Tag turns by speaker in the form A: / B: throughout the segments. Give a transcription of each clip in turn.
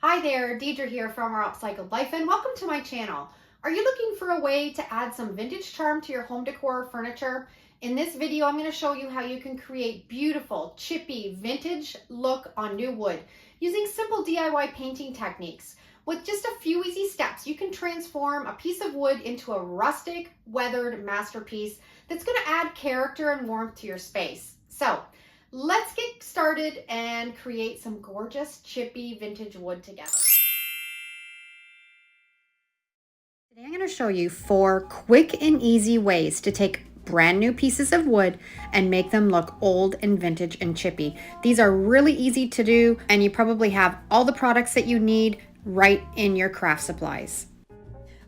A: Hi there, Deidre here from our Upcycled Life, and welcome to my channel. Are you looking for a way to add some vintage charm to your home decor or furniture? In this video, I'm going to show you how you can create beautiful, chippy, vintage look on new wood using simple DIY painting techniques. With just a few easy steps, you can transform a piece of wood into a rustic, weathered masterpiece that's going to add character and warmth to your space. So, let's get started and create some gorgeous chippy vintage wood together. Today I'm going to show you 4 quick and easy ways to take brand new pieces of wood and make them look old and vintage and chippy. These are really easy to do, and you probably have all the products that you need right in your craft supplies.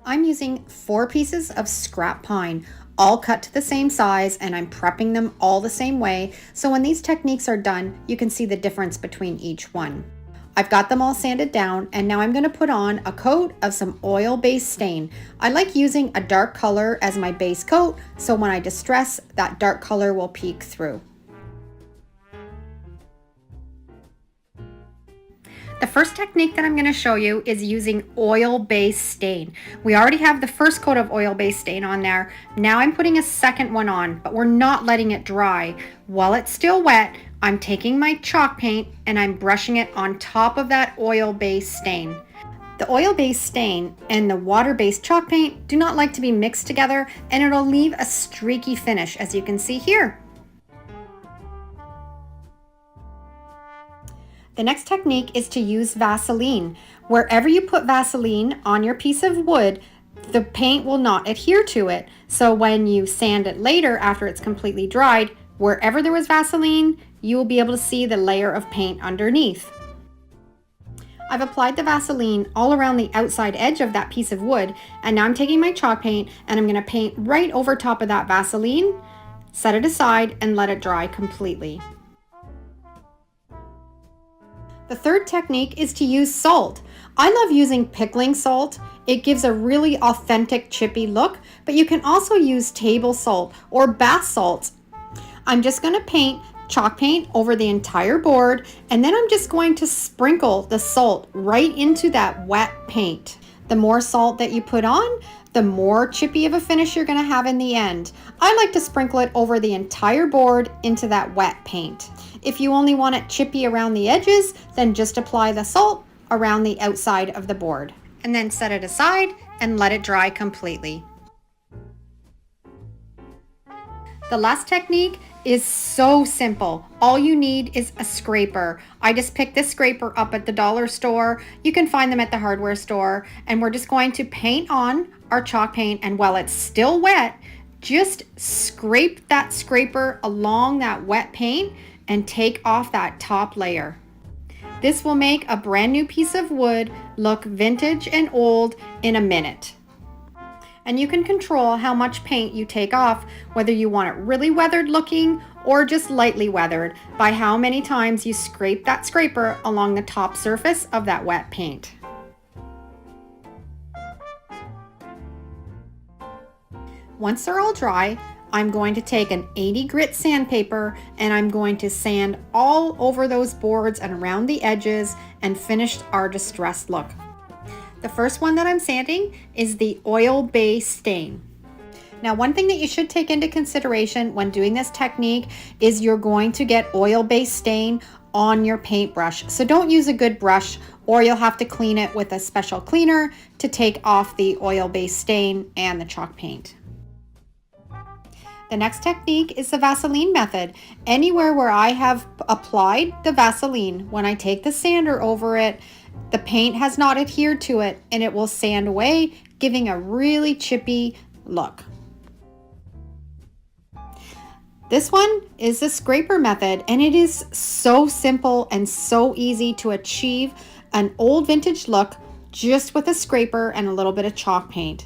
A: I'm using 4 pieces of scrap pine, all cut to the same size, and I'm prepping them all the same way, so when these techniques are done, you can see the difference between each one. I've got them all sanded down, and now I'm going to put on a coat of some oil-based stain. I like using a dark color as my base coat, so when I distress, that dark color will peek through. The first technique that I'm going to show you is using oil-based stain. We already have the first coat of oil-based stain on there. Now I'm putting a second one on, but we're not letting it dry. While it's still wet, I'm taking my chalk paint and I'm brushing it on top of that oil-based stain. The oil-based stain and the water-based chalk paint do not like to be mixed together, and it'll leave a streaky finish, as you can see here. The next technique is to use Vaseline. Wherever you put Vaseline on your piece of wood, the paint will not adhere to it. So when you sand it later after it's completely dried, wherever there was Vaseline, you will be able to see the layer of paint underneath. I've applied the Vaseline all around the outside edge of that piece of wood, and now I'm taking my chalk paint and I'm going to paint right over top of that Vaseline, set it aside, and let it dry completely. The third technique is to use salt. I love using pickling salt. It gives a really authentic chippy look, but you can also use table salt or bath salts. I'm just going to paint chalk paint over the entire board, and then I'm just going to sprinkle the salt right into that wet paint. The more salt that you put on, the more chippy of a finish you're going to have in the end. I like to sprinkle it over the entire board into that wet paint. If you only want it chippy around the edges, then just apply the salt around the outside of the board. And then set it aside and let it dry completely. The last technique is so simple. All you need is a scraper. I just picked this scraper up at the dollar store. You can find them at the hardware store. And we're just going to paint on our chalk paint, and while it's still wet, just scrape that scraper along that wet paint and take off that top layer. This will make a brand new piece of wood look vintage and old in a minute. And you can control how much paint you take off, whether you want it really weathered looking or just lightly weathered, by how many times you scrape that scraper along the top surface of that wet paint. Once they're all dry, I'm going to take an 80 grit sandpaper and I'm going to sand all over those boards and around the edges and finish our distressed look. The first one that I'm sanding is the oil-based stain. Now, one thing that you should take into consideration when doing this technique is you're going to get oil-based stain on your paintbrush. So don't use a good brush, or you'll have to clean it with a special cleaner to take off the oil-based stain and the chalk paint. The next technique is the Vaseline method. Anywhere where I have applied the Vaseline, when I take the sander over it, the paint has not adhered to it and it will sand away, giving a really chippy look. This one is the scraper method, and it is so simple and so easy to achieve an old vintage look just with a scraper and a little bit of chalk paint.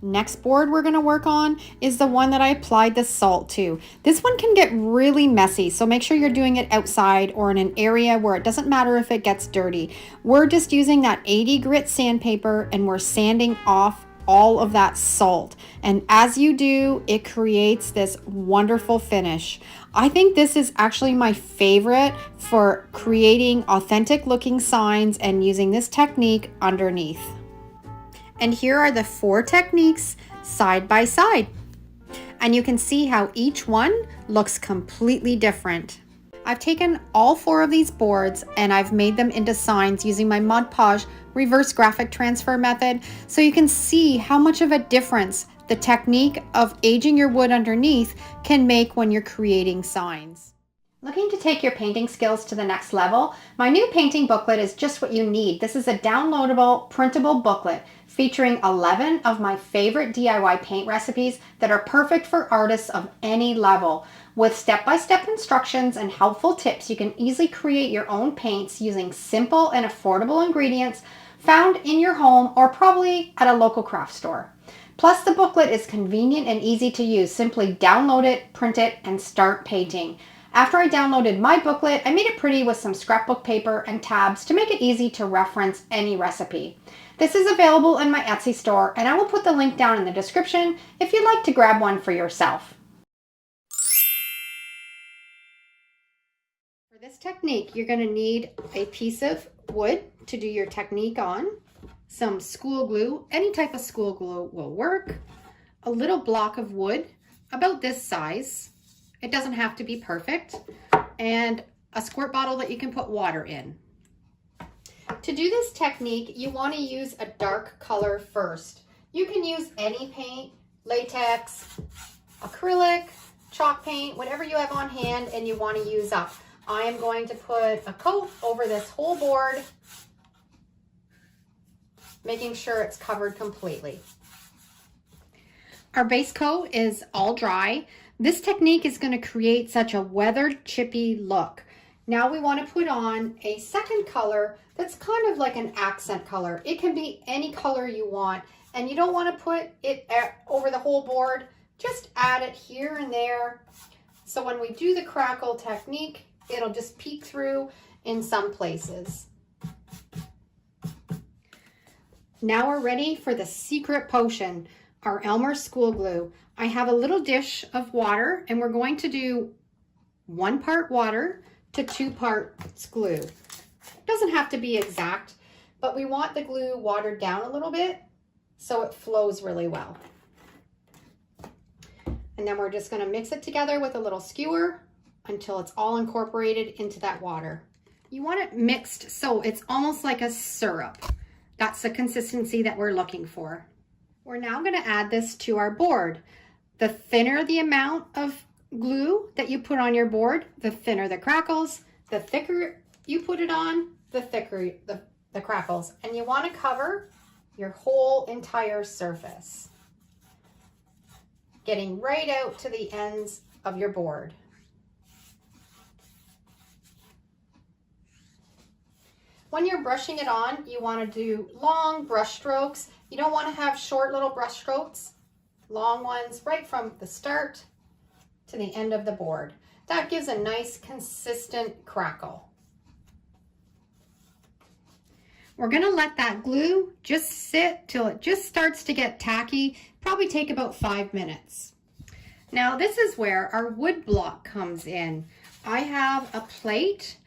A: Next board we're going to work on is the one that I applied the salt to. This one can get really messy, so make sure you're doing it outside or in an area where it doesn't matter if it gets dirty. We're just using that 80 grit sandpaper and we're sanding off all of that salt. And as you do, it creates this wonderful finish. I think this is actually my favorite for creating authentic looking signs and using this technique underneath. And here are the 4 techniques side by side. And you can see how each one looks completely different. I've taken all 4 of these boards and I've made them into signs using my Mod Podge reverse graphic transfer method, so you can see how much of a difference the technique of aging your wood underneath can make when you're creating signs. Looking to take your painting skills to the next level? My new painting booklet is just what you need. This is a downloadable, printable booklet featuring 11 of my favorite DIY paint recipes that are perfect for artists of any level. With step-by-step instructions and helpful tips, you can easily create your own paints using simple and affordable ingredients found in your home or probably at a local craft store. Plus, the booklet is convenient and easy to use. Simply download it, print it, and start painting. After I downloaded my booklet, I made it pretty with some scrapbook paper and tabs to make it easy to reference any recipe. This is available in my Etsy store, and I will put the link down in the description if you'd like to grab one for yourself. For this technique, you're going to need a piece of wood to do your technique on, some school glue, any type of school glue will work, a little block of wood about this size. It doesn't have to be perfect, and a squirt bottle that you can put water in. To do this technique, you want to use a dark color first. You can use any paint, latex, acrylic, chalk paint, whatever you have on hand and you want to use up. I am going to put a coat over this whole board, making sure it's covered completely. Our base coat is all dry. This technique is going to create such a weathered, chippy look. Now we want to put on a second color that's kind of like an accent color. It can be any color you want, and you don't want to put it over the whole board. Just add it here and there. So when we do the crackle technique, it'll just peek through in some places. Now we're ready for the secret potion, our Elmer school glue. I have a little dish of water, and we're going to do 1 part water to 2 parts glue. It doesn't have to be exact, but we want the glue watered down a little bit so it flows really well. And then we're just going to mix it together with a little skewer until it's all incorporated into that water. You want it mixed so it's almost like a syrup. That's the consistency that we're looking for. We're now going to add this to our board. The thinner the amount of glue that you put on your board, the thinner the crackles. The thicker you put it on, the thicker the crackles. And you want to cover your whole entire surface, getting right out to the ends of your board. When you're brushing it on, you want to do long brush strokes. You don't want to have short little brush strokes, long ones right from the start to the end of the board. That gives a nice consistent crackle. We're going to let that glue just sit till it just starts to get tacky. Probably take about 5 minutes. Now this is where our wood block comes in. I have a plate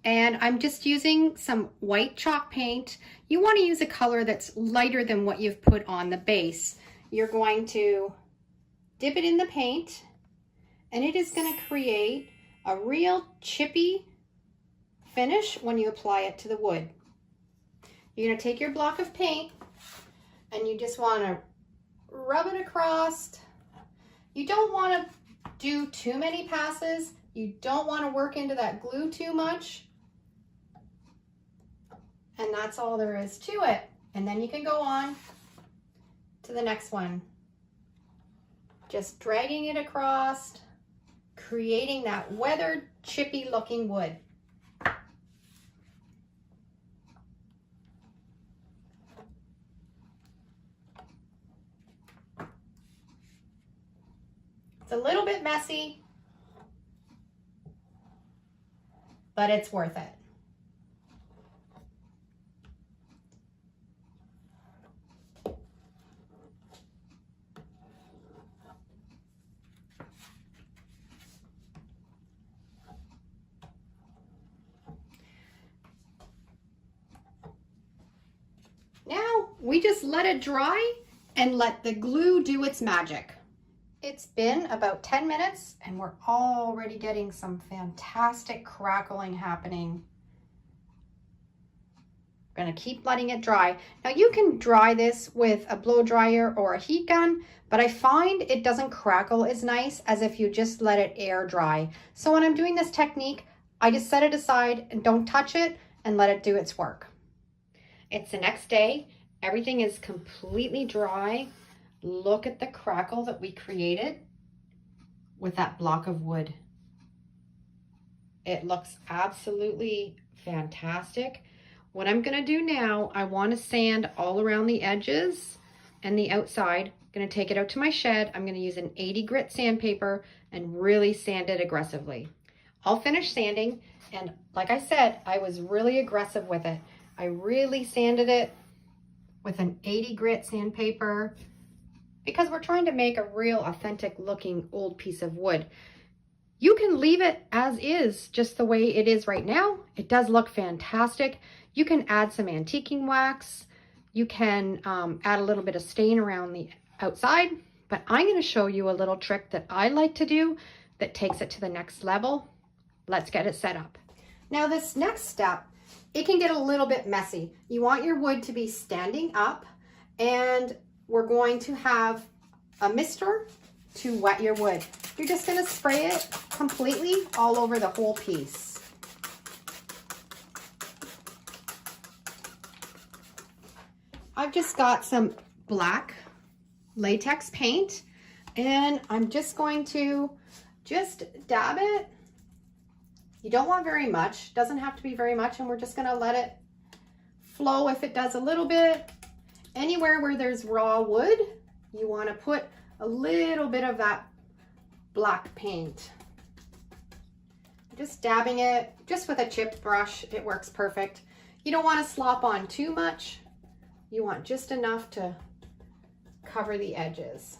A: and I'm just using some white chalk paint. You want to use a color that's lighter than what you've put on the base. You're going to dip it in the paint, and it is going to create a real chippy finish when you apply it to the wood. You're going to take your block of paint and you just want to rub it across. You don't want to do too many passes. You don't want to work into that glue too much. And that's all there is to it. And then you can go on to the next one. Just dragging it across, creating that weathered, chippy looking wood. It's a little bit messy, but it's worth it. we just let it dry and let the glue do its magic. It's been about 10 minutes and we're already getting some fantastic crackling happening. We're gonna keep letting it dry. Now you can dry this with a blow dryer or a heat gun, but I find it doesn't crackle as nice as if you just let it air dry. So when I'm doing this technique, I just set it aside and don't touch it and let it do its work. It's the next day. Everything is completely dry. Look at the crackle that we created with that block of wood. It looks absolutely fantastic. What I'm gonna do now, I wanna sand all around the edges and the outside. I'm gonna take it out to my shed. I'm gonna use an 80 grit sandpaper and really sand it aggressively. I'll finish sanding, and like I said, I was really aggressive with it. I really sanded it with an 80 grit sandpaper because we're trying to make a real authentic looking old piece of wood. You can leave it as is, just the way it is right now. It does look fantastic. You can add some antiquing wax. You can add a little bit of stain around the outside, but I'm gonna show you a little trick that I like to do that takes it to the next level. Let's get it set up. Now this next step, it can get a little bit messy. You want your wood to be standing up, and we're going to have a mister to wet your wood. You're just gonna spray it completely all over the whole piece. I've just got some black latex paint, and I'm just going to just dab it. You don't want very much, doesn't have to be very much, and we're just gonna let it flow. If it does a little bit, anywhere where there's raw wood, you wanna put a little bit of that black paint. Just dabbing it, just with a chip brush, it works perfect. You don't wanna slop on too much. You want just enough to cover the edges.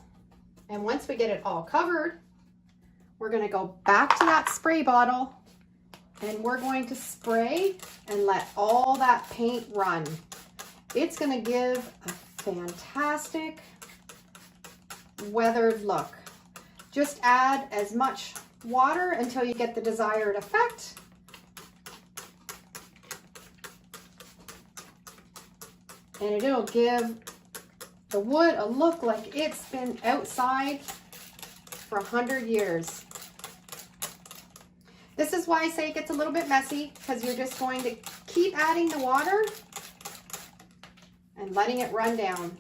A: And once we get it all covered, we're gonna go back to that spray bottle and we're going to spray and let all that paint run. It's gonna give a fantastic weathered look. Just add as much water until you get the desired effect. And it'll give the wood a look like it's been outside for 100 years. This is why I say it gets a little bit messy, because you're just going to keep adding the water and letting it run down.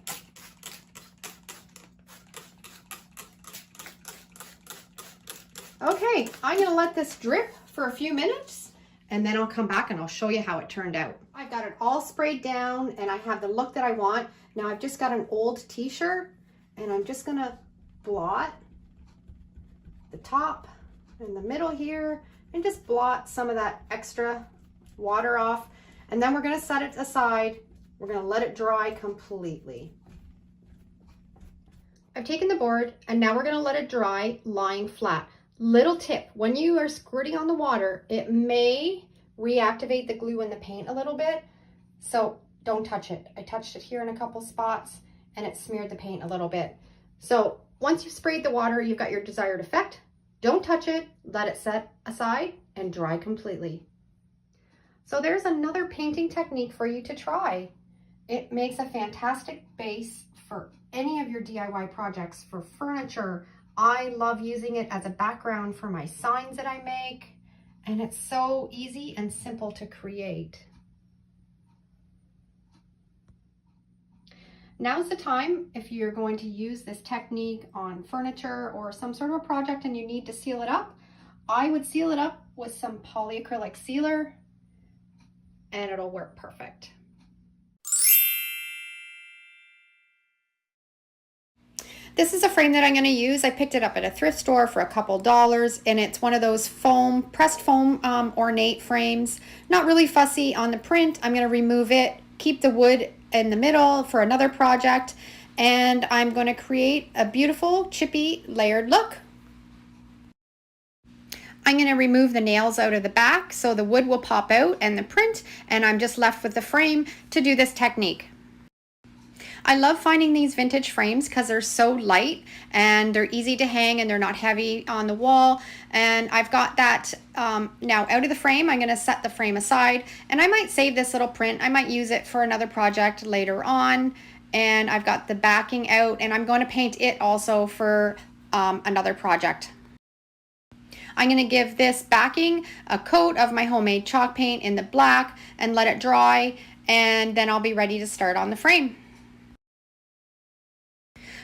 A: Okay, I'm gonna let this drip for a few minutes and then I'll come back and I'll show you how it turned out. I've got it all sprayed down and I have the look that I want. Now I've just got an old t-shirt and I'm just gonna blot the top and the middle here and just blot some of that extra water off. And then we're gonna set it aside. We're gonna let it dry completely. I've taken the board and now we're gonna let it dry lying flat. Little tip, when you are squirting on the water, it may reactivate the glue in the paint a little bit, so don't touch it. I touched it here in a couple spots and it smeared the paint a little bit. So once you've sprayed the water, you've got your desired effect. Don't touch it, let it set aside and dry completely. So there's another painting technique for you to try. It makes a fantastic base for any of your DIY projects, for furniture. I love using it as a background for my signs that I make, and it's so easy and simple to create. Now's the time, if you're going to use this technique on furniture or some sort of project and you need to seal it up, I would seal it up with some polyacrylic sealer and it'll work perfect. This is a frame that I'm going to use. I picked it up at a thrift store for a couple dollars, and it's one of those foam, pressed foam ornate frames. Not really fussy on the print. I'm going to remove it, keep the wood in the middle for another project, and I'm going to create a beautiful chippy layered look. I'm going to remove the nails out of the back so the wood will pop out and the print, and I'm just left with the frame to do this technique. I love finding these vintage frames because they're so light and they're easy to hang and they're not heavy on the wall. And I've got that now out of the frame. I'm going to set the frame aside, and I might save this little print. I might use it for another project later on. And I've got the backing out, and I'm going to paint it also for another project. I'm going to give this backing a coat of my homemade chalk paint in the black and let it dry, and then I'll be ready to start on the frame.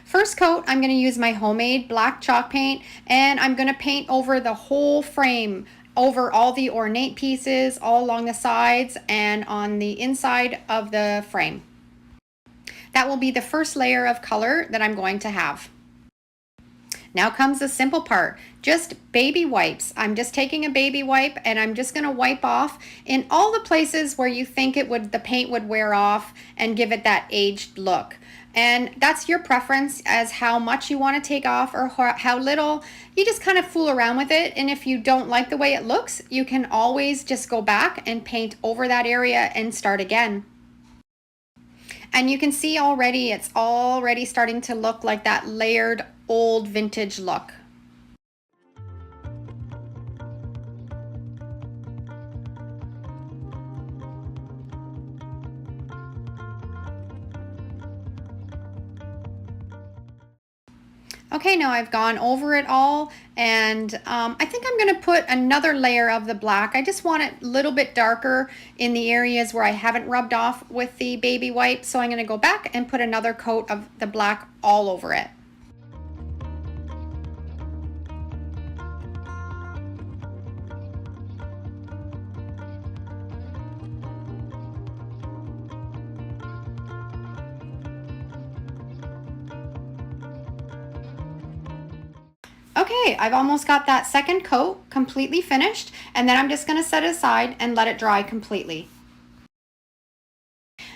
A: First coat, I'm going to use my homemade black chalk paint, and I'm going to paint over the whole frame, over all the ornate pieces, all along the sides and on the inside of the frame. That will be the first layer of color that I'm going to have. Now comes the simple part, just baby wipes. I'm just taking a baby wipe and I'm just going to wipe off in all the places where you think the paint would wear off and give it that aged look. And that's your preference as how much you want to take off or how little. You just kind of fool around with it, and if you don't like the way it looks, you can always just go back and paint over that area and start again. And you can see already it's already starting to look like that layered old vintage look. Okay, now I've gone over it all, and I think I'm going to put another layer of the black. I just want it a little bit darker in the areas where I haven't rubbed off with the baby wipe, so I'm going to go back and put another coat of the black all over it. Okay, I've almost got that second coat completely finished, and then I'm just going to set it aside and let it dry completely.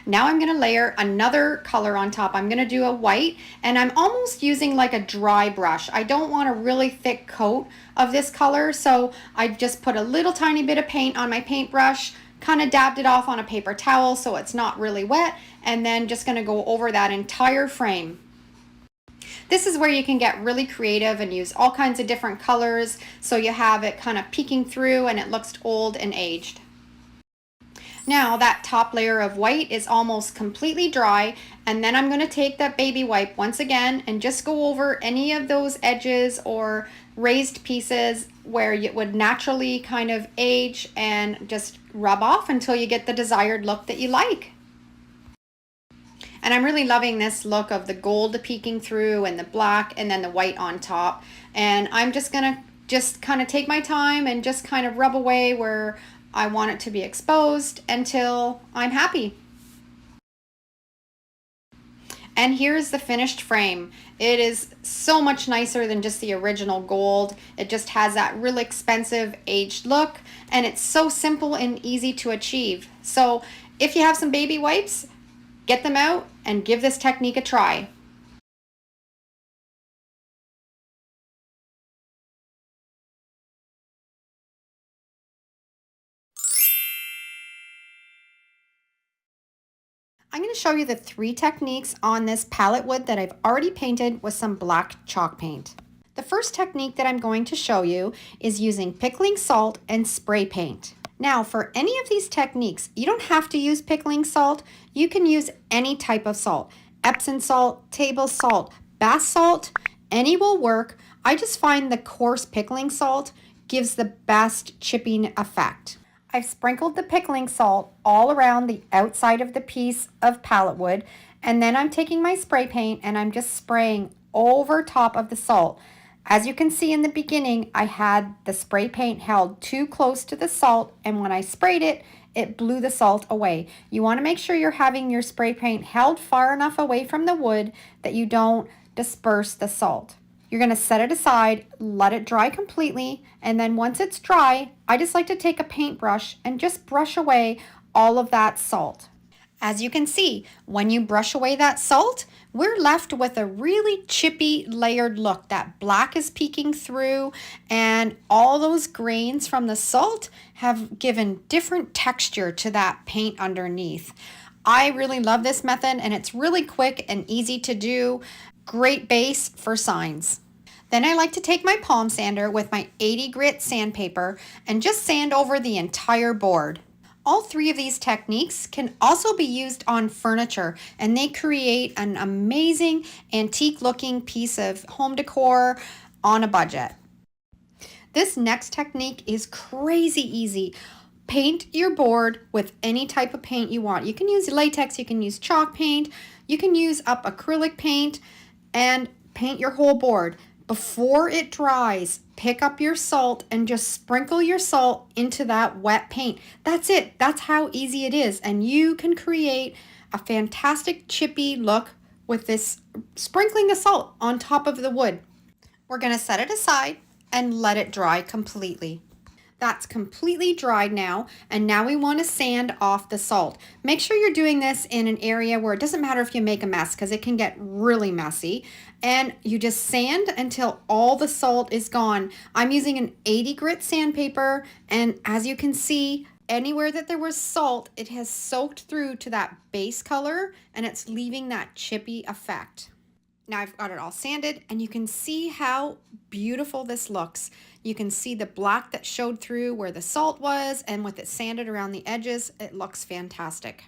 A: Now I'm going to layer another color on top. I'm going to do a white, and I'm almost using like a dry brush. I don't want a really thick coat of this color, so I just put a little tiny bit of paint on my paintbrush, kind of dabbed it off on a paper towel so it's not really wet, and then just going to go over that entire frame. This is where you can get really creative and use all kinds of different colors so you have it kind of peeking through and it looks old and aged. Now that top layer of white is almost completely dry, and then I'm going to take that baby wipe once again and just go over any of those edges or raised pieces where it would naturally kind of age and just rub off until you get the desired look that you like. And I'm really loving this look of the gold peeking through and the black and then the white on top. And I'm just gonna kind of take my time and just kind of rub away where I want it to be exposed until I'm happy. And here's the finished frame. It is so much nicer than just the original gold. It just has that really expensive aged look, and it's so simple and easy to achieve. So if you have some baby wipes, get them out and give this technique a try. I'm going to show you the 3 techniques on this palette wood that I've already painted with some black chalk paint. The first technique that I'm going to show you is using pickling salt and spray paint. Now, for any of these techniques, you don't have to use pickling salt. You can use any type of salt. Epsom salt, table salt, bath salt, any will work. I just find the coarse pickling salt gives the best chipping effect. I've sprinkled the pickling salt all around the outside of the piece of palette wood, and then I'm taking my spray paint and I'm just spraying over top of the salt. As you can see in the beginning, I had the spray paint held too close to the salt, and when I sprayed it, it blew the salt away. You want to make sure you're having your spray paint held far enough away from the wood that you don't disperse the salt. You're going to set it aside, let it dry completely, and then once it's dry, I just like to take a paintbrush and just brush away all of that salt. As you can see, when you brush away that salt, we're left with a really chippy layered look. That black is peeking through, and all those grains from the salt have given different texture to that paint underneath. I really love this method and it's really quick and easy to do. Great base for signs. Then I like to take my palm sander with my 80 grit sandpaper and just sand over the entire board. All three of these techniques can also be used on furniture, and they create an amazing antique looking piece of home decor on a budget. This next technique is crazy easy. Paint your board with any type of paint you want. You can use latex, you can use chalk paint, you can use up acrylic paint, and paint your whole board. Before it dries, pick up your salt and just sprinkle your salt into that wet paint. That's it. That's how easy it is. And you can create a fantastic chippy look with this sprinkling of salt on top of the wood. We're going to set it aside and let it dry completely. That's completely dried now, and now we want to sand off the salt. Make sure you're doing this in an area where it doesn't matter if you make a mess, because it can get really messy. And you just sand until all the salt is gone. I'm using an 80 grit sandpaper, and as you can see, anywhere that there was salt, it has soaked through to that base color, and it's leaving that chippy effect. Now I've got it all sanded, and you can see how beautiful this looks. You can see the black that showed through where the salt was, and with it sanded around the edges, it looks fantastic.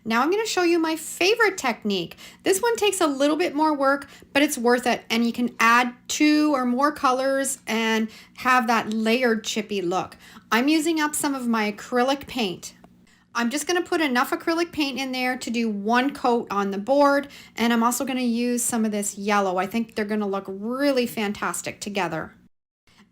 A: Now I'm going to show you my favorite technique. This one takes a little bit more work, but it's worth it, and you can add 2 or more colors and have that layered chippy look. I'm using up some of my acrylic paint. I'm just going to put enough acrylic paint in there to do 1 coat on the board, and I'm also going to use some of this yellow. I think they're going to look really fantastic together.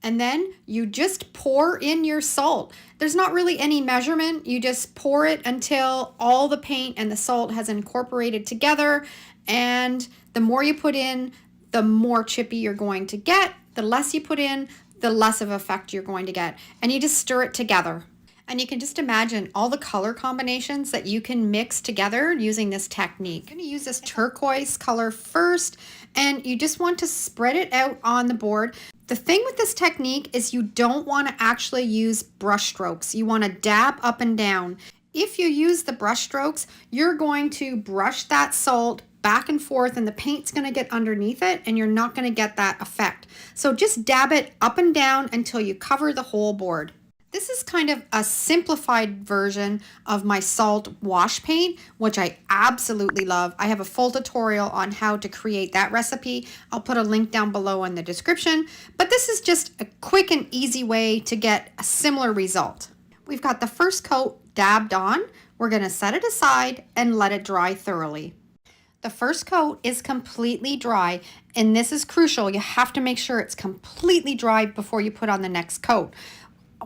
A: And then you just pour in your salt. There's not really any measurement. You just pour it until all the paint and the salt has incorporated together, and the more you put in, the more chippy you're going to get. The less you put in, the less of effect you're going to get. And you just stir it together. And you can just imagine all the color combinations that you can mix together using this technique. I'm going to use this turquoise color first, and you just want to spread it out on the board. The thing with this technique is you don't want to actually use brush strokes. You want to dab up and down. If you use the brush strokes, you're going to brush that salt back and forth, and the paint's going to get underneath it, and you're not going to get that effect. So just dab it up and down until you cover the whole board. This is kind of a simplified version of my salt wash paint, which I absolutely love. I have a full tutorial on how to create that recipe. I'll put a link down below in the description, but this is just a quick and easy way to get a similar result. We've got the first coat dabbed on. We're going to set it aside and let it dry thoroughly. The first coat is completely dry, and this is crucial. You have to make sure it's completely dry before you put on the next coat.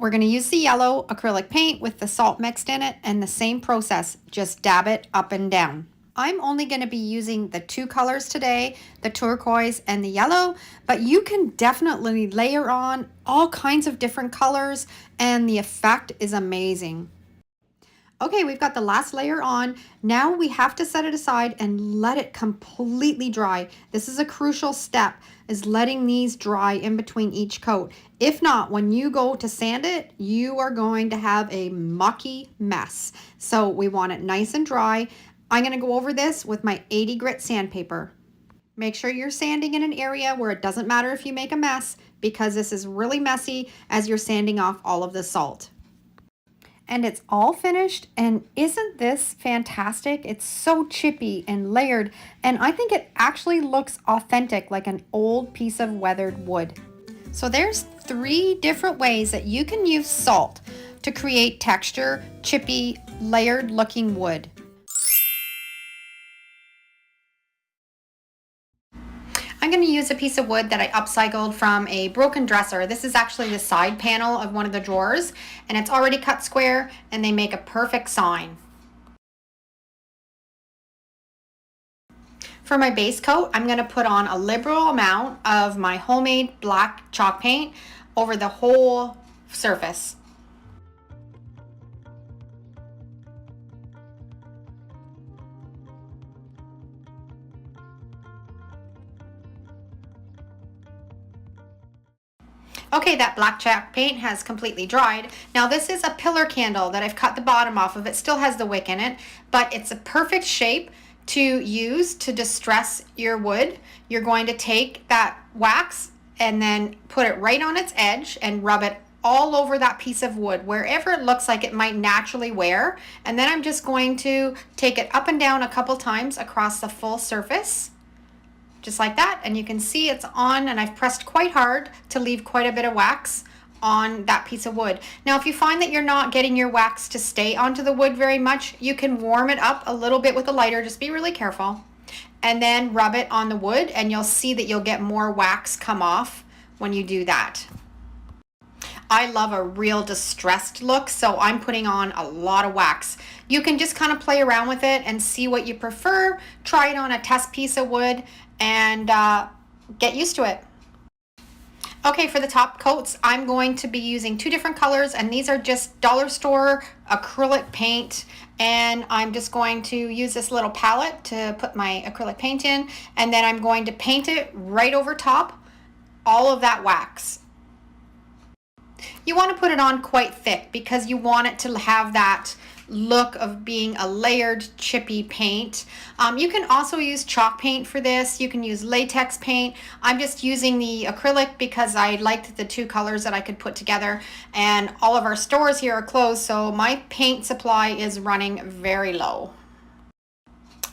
A: We're going to use the yellow acrylic paint with the salt mixed in it, and the same process, just dab it up and down. I'm only going to be using the 2 colors today, the turquoise and the yellow, but you can definitely layer on all kinds of different colors, and the effect is amazing. Okay, we've got the last layer on. Now we have to set it aside and let it completely dry. This is a crucial step, is letting these dry in between each coat. If not, when you go to sand it, you are going to have a mucky mess. So we want it nice and dry. I'm going to go over this with my 80 grit sandpaper. Make sure you're sanding in an area where it doesn't matter if you make a mess, because this is really messy as you're sanding off all of the salt. And it's all finished, and isn't this fantastic? It's so chippy and layered, and I think it actually looks authentic, like an old piece of weathered wood. So there's 3 different ways that you can use salt to create texture, chippy, layered looking wood. I'm going to use a piece of wood that I upcycled from a broken dresser. This is actually the side panel of one of the drawers, and it's already cut square, and they make a perfect sign. For my base coat, I'm going to put on a liberal amount of my homemade black chalk paint over the whole surface. Okay, that black chalk paint has completely dried. Now this is a pillar candle that I've cut the bottom off of. It still has the wick in it, but it's a perfect shape to use to distress your wood. You're going to take that wax and then put it right on its edge and rub it all over that piece of wood, wherever it looks like it might naturally wear. And then I'm just going to take it up and down a couple times across the full surface, just like that. And you can see it's on, and I've pressed quite hard to leave quite a bit of wax on that piece of wood. Now, if you find that you're not getting your wax to stay onto the wood very much, you can warm it up a little bit with a lighter. Just be really careful. And then rub it on the wood, and you'll see that you'll get more wax come off when you do that. I love a real distressed look, so I'm putting on a lot of wax. You can just kind of play around with it and see what you prefer. Try it on a test piece of wood and get used to it. Okay, for the top coats, I'm going to be using two different colors, and these are just dollar store acrylic paint. And I'm just going to use this little palette to put my acrylic paint in, and then I'm going to paint it right over top all of that wax. You want to put it on quite thick because you want it to have that look of being a layered chippy paint. You can also use chalk paint for this. You can use latex paint. I'm just using the acrylic because I liked the two colors that I could put together, and all of our stores here are closed, so my paint supply is running very low.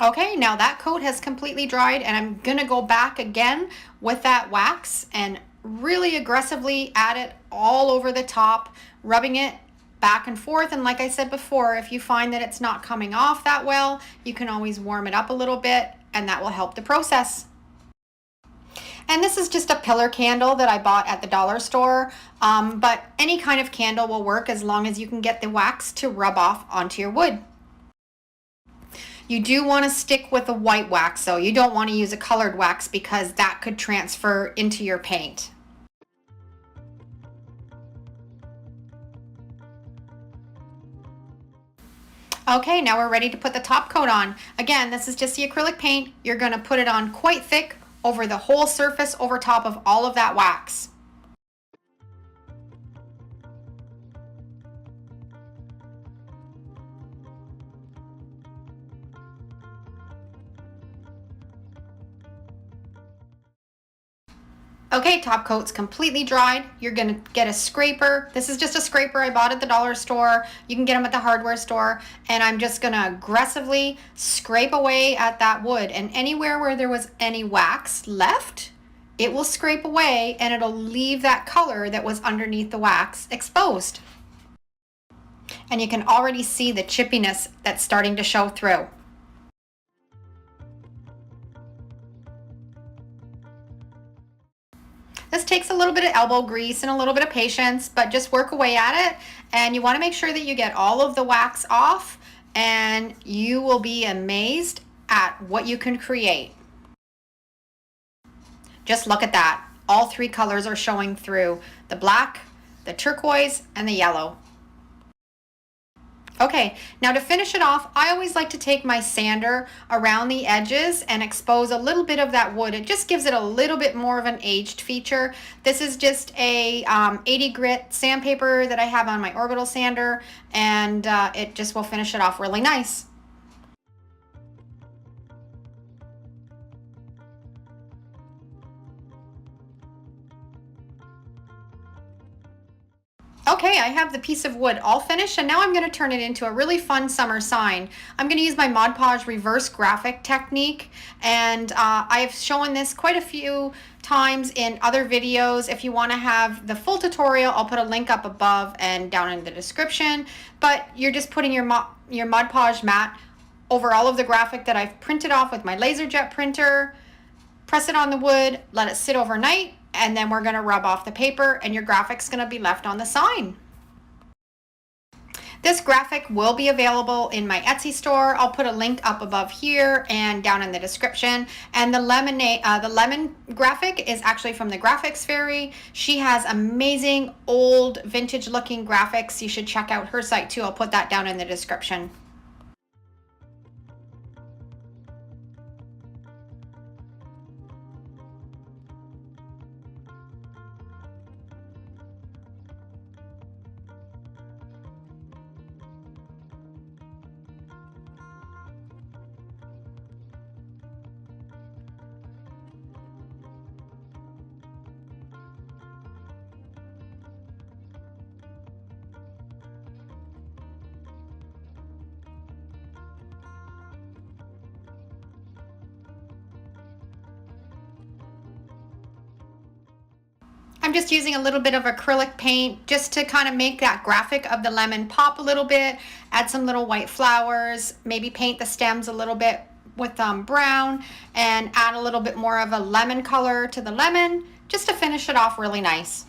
A: Okay, now that coat has completely dried, and I'm gonna go back again with that wax and really aggressively add it all over the top, rubbing it back and forth. And like I said before, if you find that it's not coming off that well, you can always warm it up a little bit, and that will help the process. And this is just a pillar candle that I bought at the dollar store, but any kind of candle will work as long as you can get the wax to rub off onto your wood. You do want to stick with a white wax, so you don't want to use a colored wax because that could transfer into your paint. Okay, now we're ready to put the top coat on. Again, this is just the acrylic paint. You're going to put it on quite thick over the whole surface over top of all of that wax. Okay, top coat's completely dried. You're gonna get a scraper. This is just a scraper I bought at the dollar store. You can get them at the hardware store. And I'm just gonna aggressively scrape away at that wood. And anywhere where there was any wax left, it will scrape away and it'll leave that color that was underneath the wax exposed. And you can already see the chippiness that's starting to show through. This takes a little bit of elbow grease and a little bit of patience, but just work away at it. And you want to make sure that you get all of the wax off, and you will be amazed at what you can create. Just look at that. All three colors are showing through: the black, the turquoise, and the yellow. Okay, now to finish it off, I always like to take my sander around the edges and expose a little bit of that wood. It just gives it a little bit more of an aged feature. This is just a 80 grit sandpaper that I have on my orbital sander, and it just will finish it off really nice. Okay, I have the piece of wood all finished, and now I'm going to turn it into a really fun summer sign. I'm going to use my Mod Podge reverse graphic technique, and I've shown this quite a few times in other videos. If you want to have the full tutorial, I'll put a link up above and down in the description. But you're just putting your Mod Podge mat over all of the graphic that I've printed off with my LaserJet printer. Press it on the wood, let it sit overnight, and then we're going to rub off the paper, and your graphic's going to be left on the sign. This graphic will be available in my Etsy store. I'll put a link up above here and down in the description. And the lemon graphic is actually from the Graphics Fairy. She has amazing old vintage looking graphics. You should check out her site too. I'll put that down in the description. I'm just using a little bit of acrylic paint just to kind of make that graphic of the lemon pop a little bit, add some little white flowers, maybe paint the stems a little bit with brown and add a little bit more of a lemon color to the lemon just to finish it off really nice.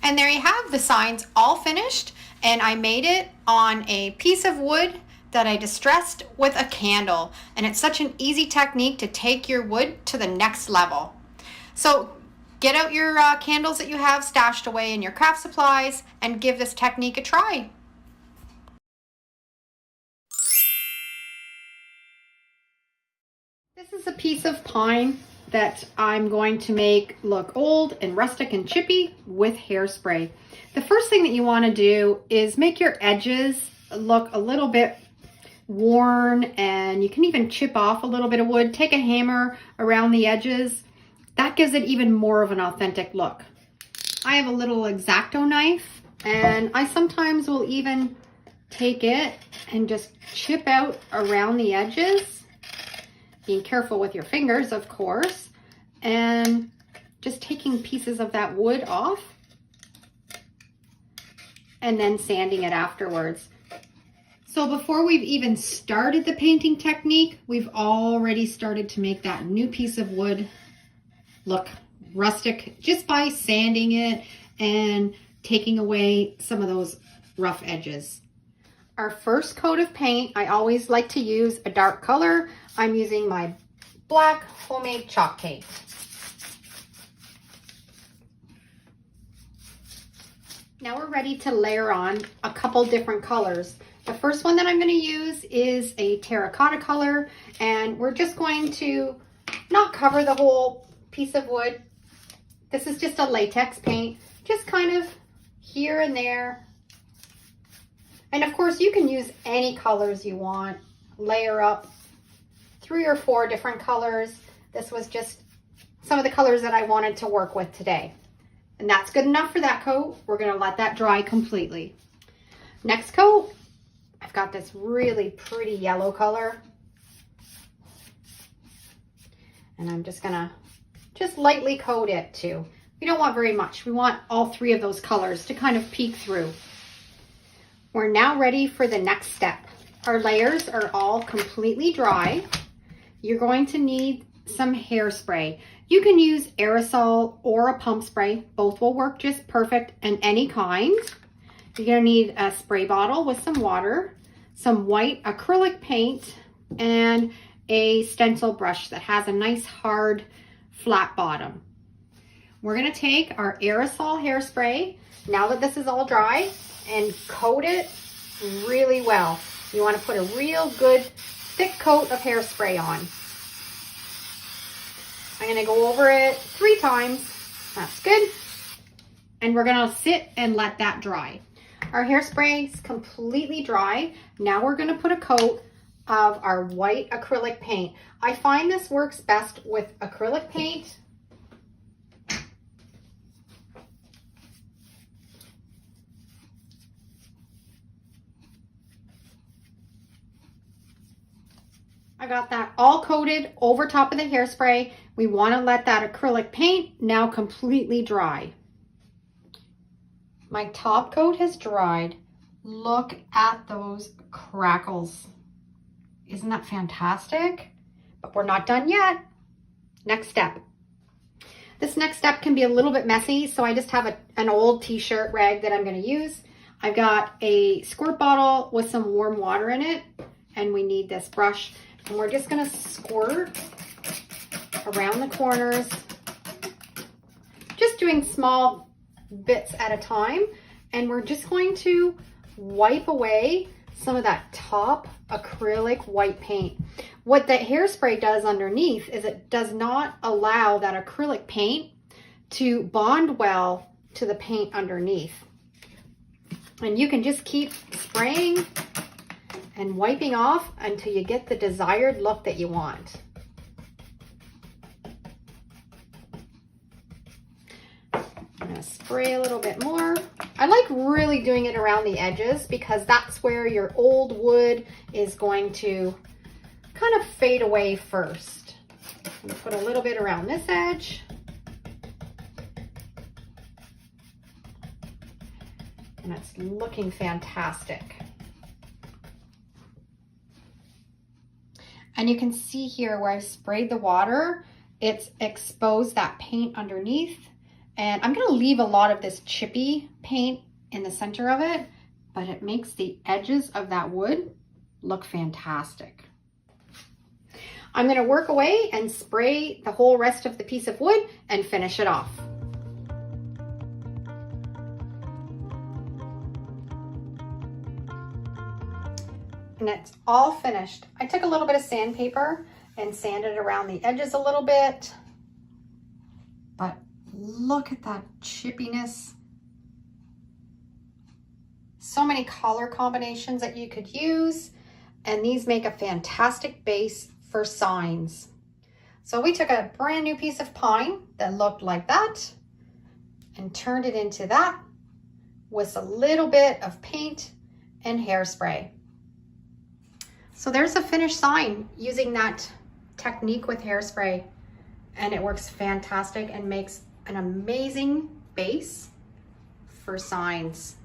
A: And there you have the signs all finished, and I made it on a piece of wood that I distressed with a candle, and it's such an easy technique to take your wood to the next level. So get out your candles that you have stashed away in your craft supplies and give this technique a try. This is a piece of pine that I'm going to make look old and rustic and chippy with hairspray. The first thing that you want to do is make your edges look a little bit worn, and you can even chip off a little bit of wood. Take a hammer around the edges. That gives it even more of an authentic look. I have a little X-Acto knife, and I sometimes will even take it and just chip out around the edges. Being careful with your fingers, of course, and just taking pieces of that wood off and then sanding it afterwards. So before we've even started the painting technique, we've already started to make that new piece of wood look rustic just by sanding it and taking away some of those rough edges. Our first coat of paint, I always like to use a dark color. I'm using my black homemade chalk paint. Now we're ready to layer on a couple different colors. The first one that I'm going to use is a terracotta color, and we're just going to not cover the whole piece of wood. This is just a latex paint, just kind of here and there. And of course, you can use any colors you want. Layer up 3 or 4 different colors. This was just some of the colors that I wanted to work with today. And that's good enough for that coat. We're going to let that dry completely. Next coat, I've got this really pretty yellow color. And I'm just going to lightly coat it too. We don't want very much. We want all 3 of those colors to kind of peek through. We're now ready for the next step. Our layers are all completely dry. You're going to need some hairspray. You can use aerosol or a pump spray. Both will work just perfect, and any kind. You're going to need a spray bottle with some water, some white acrylic paint, and a stencil brush that has a nice hard flat bottom. We're going to take our aerosol hairspray, now that this is all dry, and coat it really well. You want to put a real good thick coat of hairspray on. I'm going to go over it 3 times. That's good. And we're going to sit and let that dry. Our hairspray is completely dry. Now we're going to put a coat of our white acrylic paint. I find this works best with acrylic paint. I got that all coated over top of the hairspray. We want to let that acrylic paint now completely dry. My top coat has dried. Look at those crackles. Isn't that fantastic? But we're not done yet. Next step. This next step can be a little bit messy, so I just have an old t-shirt rag that I'm going to use. I've got a squirt bottle with some warm water in it, and we need this brush. And we're just going to squirt around the corners, just doing small bits at a time. And we're just going to wipe away some of that top acrylic white paint. What the hairspray does underneath is it does not allow that acrylic paint to bond well to the paint underneath. And you can just keep spraying and wiping off until you get the desired look that you want. I'm going to spray a little bit more. I like really doing it around the edges because that's where your old wood is going to kind of fade away first. I'm gonna put a little bit around this edge. And it's looking fantastic. And you can see here where I've sprayed the water, it's exposed that paint underneath. And I'm gonna leave a lot of this chippy paint in the center of it, but it makes the edges of that wood look fantastic. I'm gonna work away and spray the whole rest of the piece of wood and finish it off. And it's all finished. I took a little bit of sandpaper and sanded around the edges a little bit, but look at that chippiness. So many color combinations that you could use, and these make a fantastic base for signs. So we took a brand new piece of pine that looked like that and turned it into that with a little bit of paint and hairspray. So there's a finished sign using that technique with hairspray, and it works fantastic and makes an amazing base for signs.